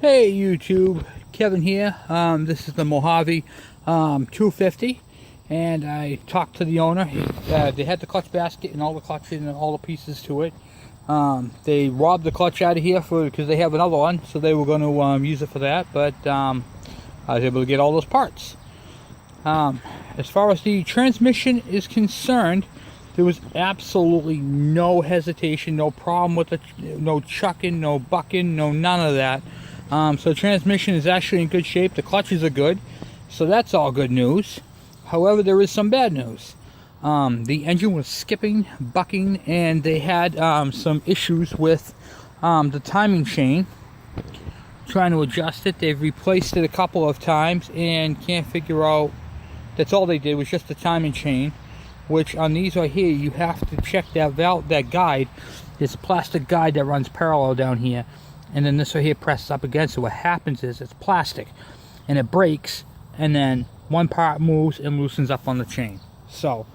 Hey YouTube, Kevin here. This is the Mojave 250, and I talked to the owner. They had the clutch basket and all the clutches and all the pieces to it. They robbed the clutch out of here because they have another one, so they were going to use it for that. But I was able to get all those parts. As far as the transmission is concerned, there was absolutely no hesitation, no problem with it, no chucking, no bucking, no none of that. So the transmission is actually in good shape. The clutches are good, so that's all good news. However, there is some bad news. The engine was skipping, bucking, and they had some issues with the timing chain. Trying to adjust it. They've replaced it a couple of times and can't figure out. That's all they did was just the timing chain, which on these right here you have to check that valve, that guide. There's a plastic guide that runs parallel down here, and then this right here presses up against it. What happens is it's plastic and it breaks, and then one part moves and loosens up on the chain. So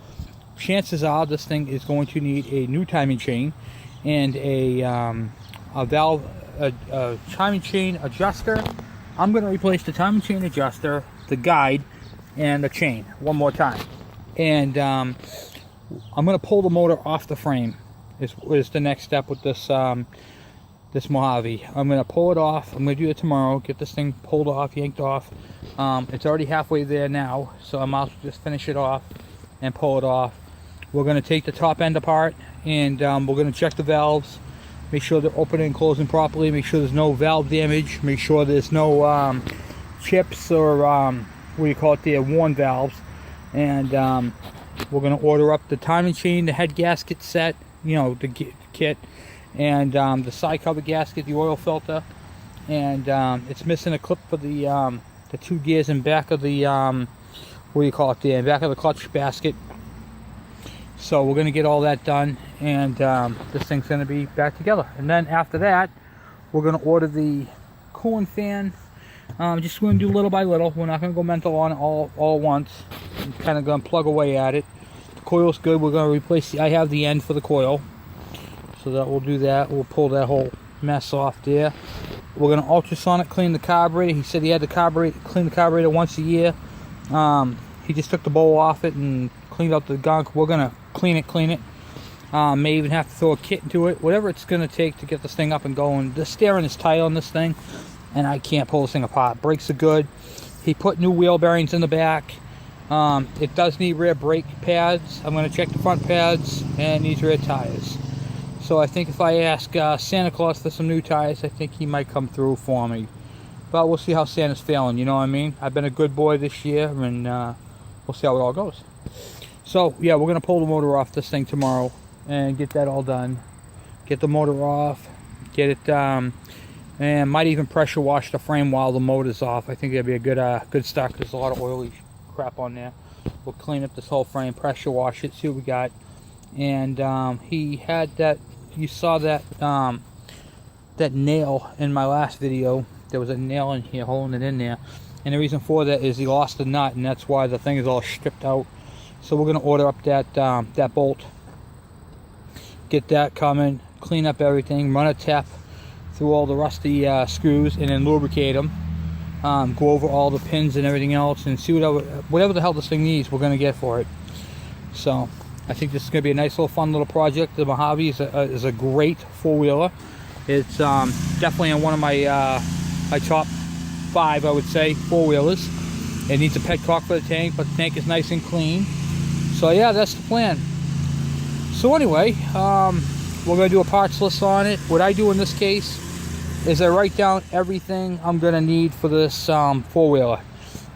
chances are this thing is going to need a new timing chain and a timing chain adjuster. I'm going to replace the timing chain adjuster, the guide, and the chain one more time. And I'm going to pull the motor off the frame is the next step with this this Mojave. I'm going to pull it off. I'm going to do it tomorrow. Get this thing pulled off, yanked off. It's already halfway there now, so I might as well just finish it off and pull it off. We're going to take the top end apart, and we're going to check the valves, make sure they're opening and closing properly, make sure there's no valve damage, make sure there's no chips or what do you call it there, worn valves. And we're going to order up the timing chain, the head gasket set, you know, the kit, and the side cover gasket, the oil filter, and it's missing a clip for the 2 gears in back of the what do you call it there, in back of the clutch basket. So we're going to get all that done, and this thing's going to be back together. And then after that, we're going to order the coolant fan. Just going to do little by little. We're not going to go mental on it all once. I'm kind of going to plug away at it. The coil's good. We're going to replace I have the end for the coil, so that we'll do that. We'll pull that whole mess off there. We're going to ultrasonic clean the carburetor. He said he had to clean the carburetor once a year. He just took the bowl off it and cleaned out the gunk. We're going to clean it. May even have to throw a kit into it. Whatever it's going to take to get this thing up and going. The steering is tight on this thing, and I can't pull this thing apart. Brakes are good. He put new wheel bearings in the back. It does need rear brake pads. I'm going to check the front pads, and it needs rear tires. So I think if I ask Santa Claus for some new tires, I think he might come through for me. But we'll see how Santa's feeling, you know what I mean? I've been a good boy this year, and we'll see how it all goes. So yeah, we're going to pull the motor off this thing tomorrow and get that all done. Get the motor off, get it and might even pressure wash the frame while the motor's off. I think that'd be a good start, because there's a lot of oily crap on there. We'll clean up this whole frame, pressure wash it, see what we got. And he had that, you saw that that nail in my last video. There was a nail in here holding it in there, and the reason for that is he lost the nut, and that's why the thing is all stripped out. So we're going to order up that bolt, get that coming, clean up everything, run a tap through all the rusty screws, and then lubricate them. Go over all the pins and everything else, and see whatever the hell this thing needs, we're going to get for it. So I think this is going to be a nice little fun little project. The Mojave is a great four-wheeler. It's definitely in one of my my top 5, I would say, four-wheelers. It needs a petcock for the tank, but the tank is nice and clean. So yeah, that's the plan. So anyway, we're going to do a parts list on it. What I do in this case is I write down everything I'm going to need for this four-wheeler.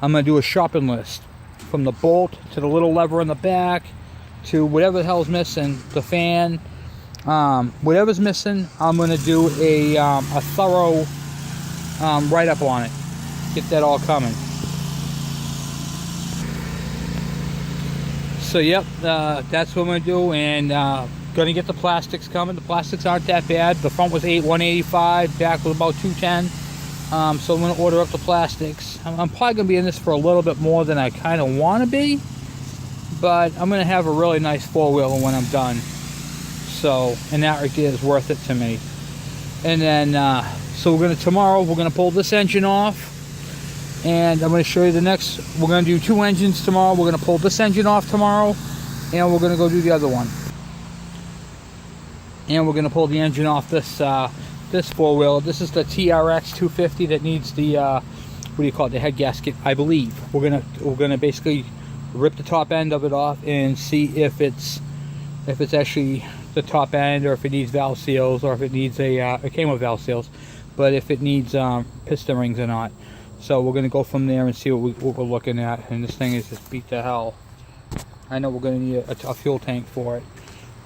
I'm going to do a shopping list, from the bolt to the little lever in the back to whatever the hell's missing, the fan, whatever's missing. I'm going to do a thorough write-up on it. Get that all coming. So yep, that's what I'm going to do, and going to get the plastics coming. The plastics aren't that bad. The front was 185, back was about 210. So I'm going to order up the plastics. I'm probably going to be in this for a little bit more than I kind of want to be, but I'm going to have a really nice four-wheeler when I'm done. So, and that right there is worth it to me. And then So tomorrow we're gonna pull this engine off, and I'm gonna show you the next. We're gonna do 2 engines tomorrow. We're gonna pull this engine off tomorrow, and we're gonna go do the other one. And we're gonna pull the engine off this this 4-wheeler. This is the TRX 250 that needs the what do you call it? The head gasket, I believe. We're gonna basically rip the top end of it off and see if it's actually the top end, or if it needs valve seals, or if it needs it came with valve seals, but if it needs piston rings or not. So we're gonna go from there and see what we're looking at. And this thing is just beat to hell. I know we're gonna need a fuel tank for it,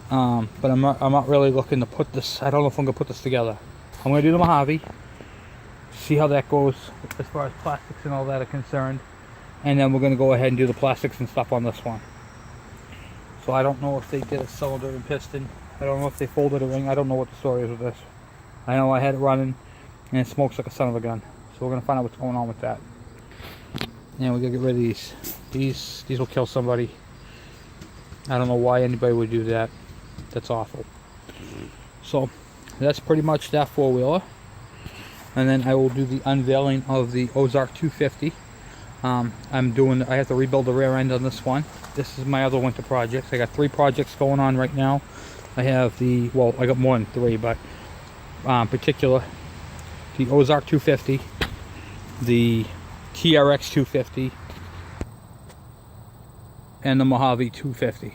but I'm not really looking to put this. I don't know if I'm gonna put this together. I'm gonna do the Mojave, see how that goes as far as plastics and all that are concerned, and then we're gonna go ahead and do the plastics and stuff on this one. So I don't know if they did a cylinder and piston. I don't know if they folded a ring. I don't know what the story is with this. I know I had it running and it smokes like a son of a gun. So we're gonna find out what's going on with that. And we gotta get rid of these. These will kill somebody. I don't know why anybody would do that. That's awful. So that's pretty much that 4-wheeler. And then I will do the unveiling of the Ozark 250. I have to rebuild the rear end on this one. This is my other winter projects. I got 3 projects going on right now. I have I got more than 3, but particular, the Ozark 250, the TRX 250, and the Mojave 250.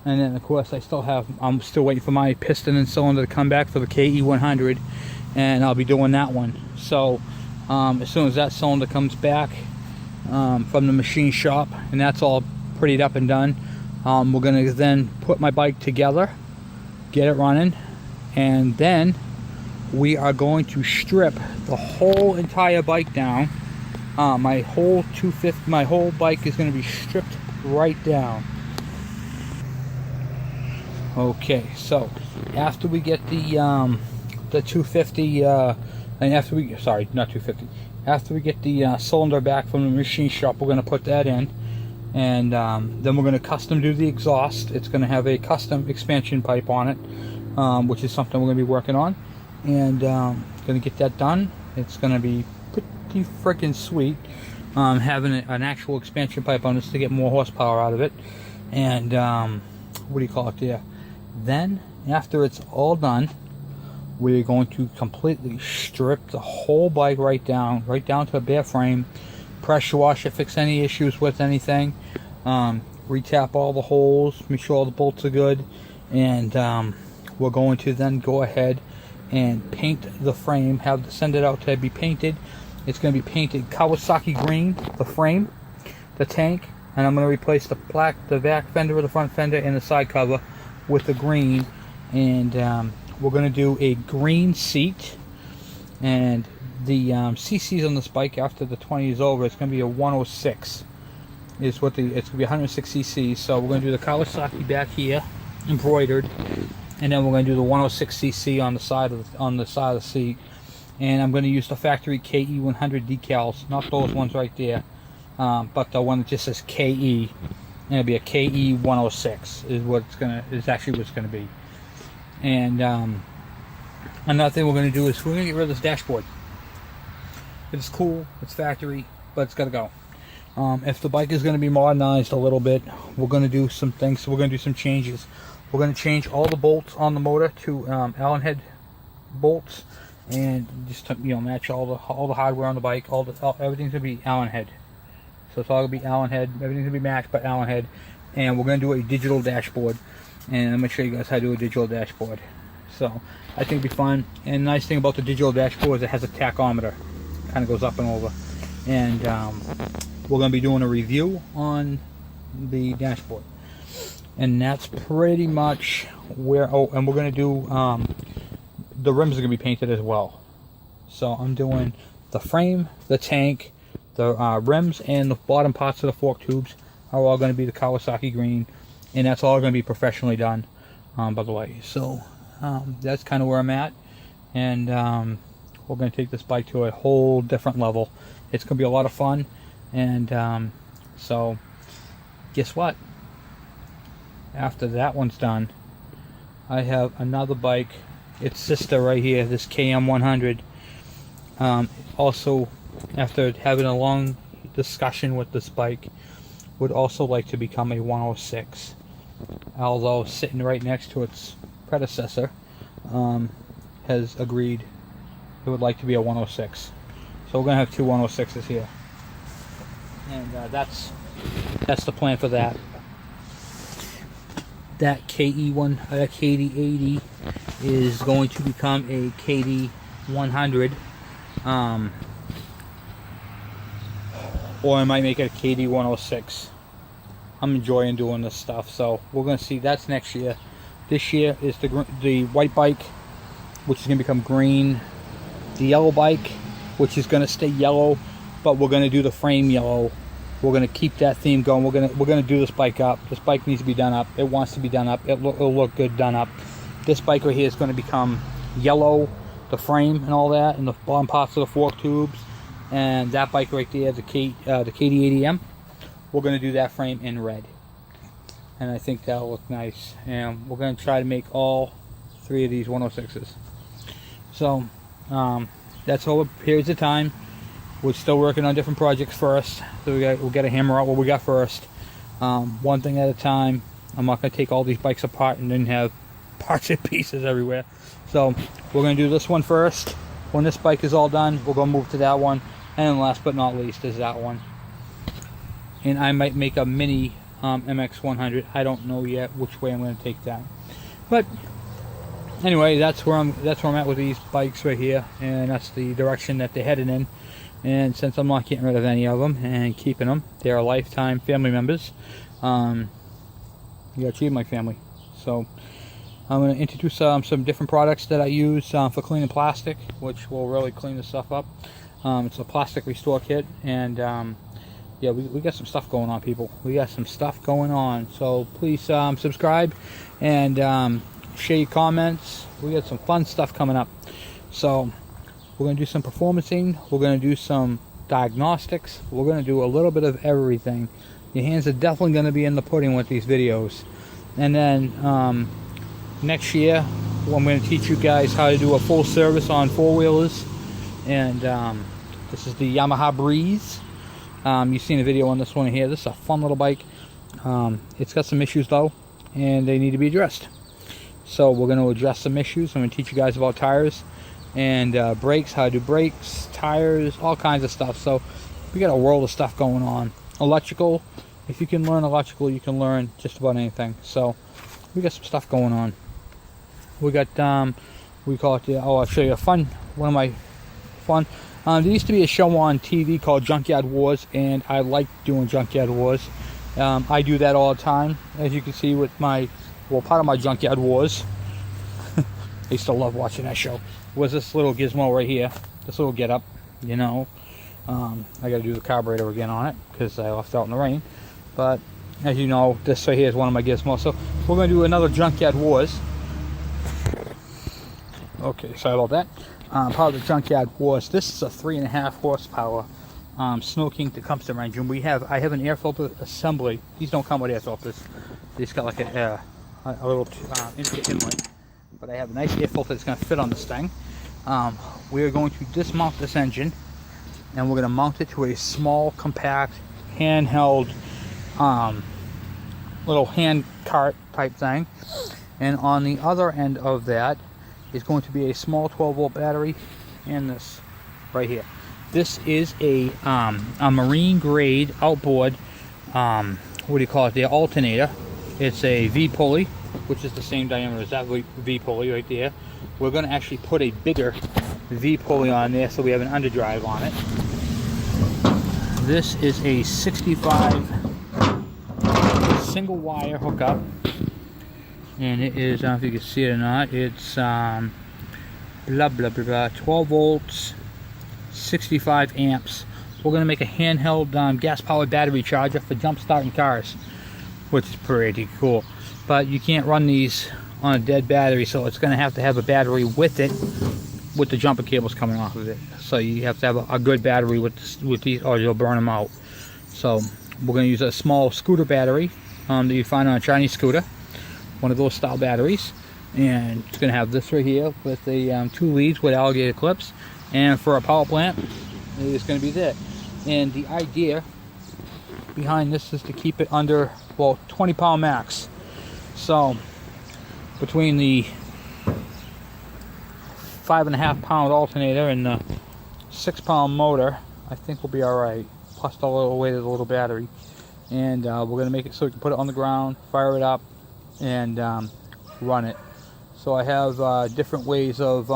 And then of course I'm still waiting for my piston and cylinder to come back for the KE 100, and I'll be doing that one. So as soon as that cylinder comes back from the machine shop, and that's all prettied up and done, we're gonna then put my bike together, get it running, and then we are going to strip the whole entire bike down. My whole bike is going to be stripped right down. Okay, so after we get the 250 and after we get the cylinder back from the machine shop, we're going to put that in, and then we're going to custom do the exhaust. It's going to have a custom expansion pipe on it, which is something we're going to be working on, and going to get that done. It's going to be pretty freaking sweet, having an actual expansion pipe on this to get more horsepower out of it. And what do you call it there? Then after it's all done, we're going to completely strip the whole bike right down to a bare frame, pressure wash it, fix any issues with anything, retap all the holes, make sure all the bolts are good, and we're going to then go ahead and paint the frame, send it out to be painted. It's going to be painted Kawasaki green, the frame, the tank, and I'm going to replace the back fender of the front fender and the side cover with the green. And we're going to do a green seat, and the CCs on this bike after the 20 is over, it's going to be a 106. It's going to be 106 CCs. So we're going to do the Kawasaki back here, embroidered, and then we're going to do the 106 CC on the side of the seat. And I'm going to use the factory KE 100 decals, not those ones right there, but the one that just says KE. And it'll be a KE 106 is actually what it's going to be. And another thing we're going to do is we're going to get rid of this dashboard. It's cool, it's factory, but it's got to go. If the bike is going to be modernized a little bit, we're going to do some things. So we're going to do some changes. We're going to change all the bolts on the motor to Allen head bolts, and just match all the hardware on the bike. Everything's going to be Allen head. So it's all going to be Allen head. Everything's going to be matched by Allen head. And we're going to do a digital dashboard. And I'm going to show you guys how to do a digital dashboard. So I think it'll be fun. And the nice thing about the digital dashboard is it has a tachometer. It kind of goes up and over. And we're going to be doing a review on the dashboard. And that's pretty much where, and we're going to do, the rims are going to be painted as well. So I'm doing the frame, the tank, the rims, and the bottom parts of the fork tubes are all going to be the Kawasaki green. And that's all going to be professionally done, by the way. So that's kind of where I'm at. And we're going to take this bike to a whole different level. It's going to be a lot of fun. And so guess what? After that one's done, I have another bike. It's sister right here, this KM 100. Also, after having a long discussion with this bike, would also like to become a 106. Although sitting right next to its predecessor, has agreed it would like to be a 106. So we're gonna have two 106s here, and that's the plan for that. That KD80 is going to become a KD100, or I might make it a KD106. I'm enjoying doing this stuff, so we're gonna see. That's next year. This year is the white bike, which is gonna become green. The yellow bike, which is gonna stay yellow, but we're gonna do the frame yellow. We're gonna keep that theme going. We're gonna do this bike up. This bike needs to be done up. It wants to be done up. It'll look good done up. This bike right here is gonna become yellow, the frame and all that, and the bottom parts of the fork tubes. And that bike right there, the KD80M, we're gonna do that frame in red. And I think that'll look nice. And we're gonna try to make all three of these 106s. So that's over periods of time. We're still working on different projects first, so we'll get a hammer out what we got first. One thing at a time. I'm not gonna take all these bikes apart and then have parts and pieces everywhere. So we're gonna do this one first. When this bike is all done, we're gonna move to that one. And then last but not least is that one. And I might make a mini MX100. I don't know yet which way I'm going to take that. But anyway, that's where I'm at with these bikes right here, and that's the direction that they're headed in. And since I'm not getting rid of any of them and keeping them, they're lifetime family members. You got to treat my family. So I'm going to introduce some different products that I use for cleaning plastic, which will really clean this stuff up. It's a plastic restore kit, and yeah, we got some stuff going on, people. We got some stuff going on. So please subscribe and share your comments. We got some fun stuff coming up. So we're going to do some performancing. We're going to do some diagnostics. We're going to do a little bit of everything. Your hands are definitely going to be in the pudding with these videos. And then next year, I'm going to teach you guys how to do a full service on four-wheelers. And this is the Yamaha Breeze. You've seen a video on this one here. This is a fun little bike. It's got some issues though, and they need to be addressed. So we're going to address some issues. I'm going to teach you guys about tires and brakes, how to do brakes, tires, all kinds of stuff. So we got a world of stuff going on. Electrical. If you can learn electrical, you can learn just about anything. So we got some stuff going on. We got we call it the, I'll show you a fun one of my fun. There used to be a show on TV called Junkyard Wars, and I like doing Junkyard Wars. I do that all the time, as you can see with my, well, part of my Junkyard Wars. I used to love watching that show. Was this little gizmo right here, this little get up, you know. I got to do the carburetor again on it because I left out in the rain. But as you know, this right here is one of my gizmos. So we're going to do another Junkyard Wars. Okay, sorry about that. Part of the Junkyard Wars. This is a 3.5 horsepower Snow King Tecumseh engine. I have an air filter assembly. These don't come with air filters. These got like a little inlet. But I have a nice air filter that's going to fit on this thing. We're going to dismount this engine, and we're going to mount it to a small, compact, handheld, little hand cart type thing. And on the other end of that is going to be a small 12-volt battery, and this right here. This is a marine grade outboard, what do you call it, the alternator. It's a V-pulley, which is the same diameter as that V-pulley right there. We're going to actually put a bigger V-pulley on there so we have an underdrive on it. This is a 65 single wire hookup. And it is, I don't know if you can see it or not, it's blah blah blah blah, 12 volts, 65 amps. We're going to make a handheld gas-powered battery charger for jump-starting cars, which is pretty cool. But you can't run these on a dead battery, so it's going to have a battery with it, with the jumper cables coming off of it. So you have to have a good battery with these, or you'll burn them out. So we're going to use a small scooter battery that you find on a Chinese scooter. One of those style batteries, and it's going to have this right here with the 2 leads with alligator clips, and for a power plant, it's going to be there. And the idea behind this is to keep it under, well, 20 pound max. So between the 5.5 pound alternator and the 6 pound motor, I think we'll be all right. Plus the little weight of the little battery. And we're going to make it so we can put it on the ground, fire it up, and run it. So I have different ways of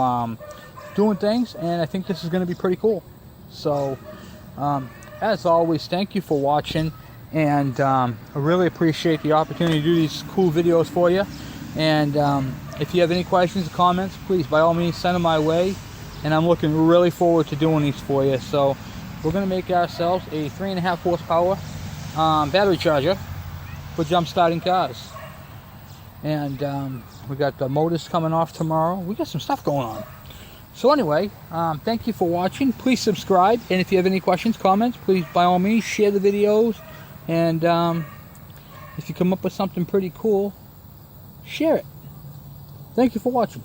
doing things, and I think this is going to be pretty cool. So as always, thank you for watching, and I really appreciate the opportunity to do these cool videos for you. And if you have any questions or comments, please by all means send them my way, and I'm looking really forward to doing these for you. So we're going to make ourselves a 3.5 horsepower battery charger for jump starting cars. And we got the motors coming off tomorrow. We got some stuff going on. So anyway, thank you for watching. Please subscribe, and if you have any questions, comments, please by all means share the videos. And if you come up with something pretty cool, share it. Thank you for watching.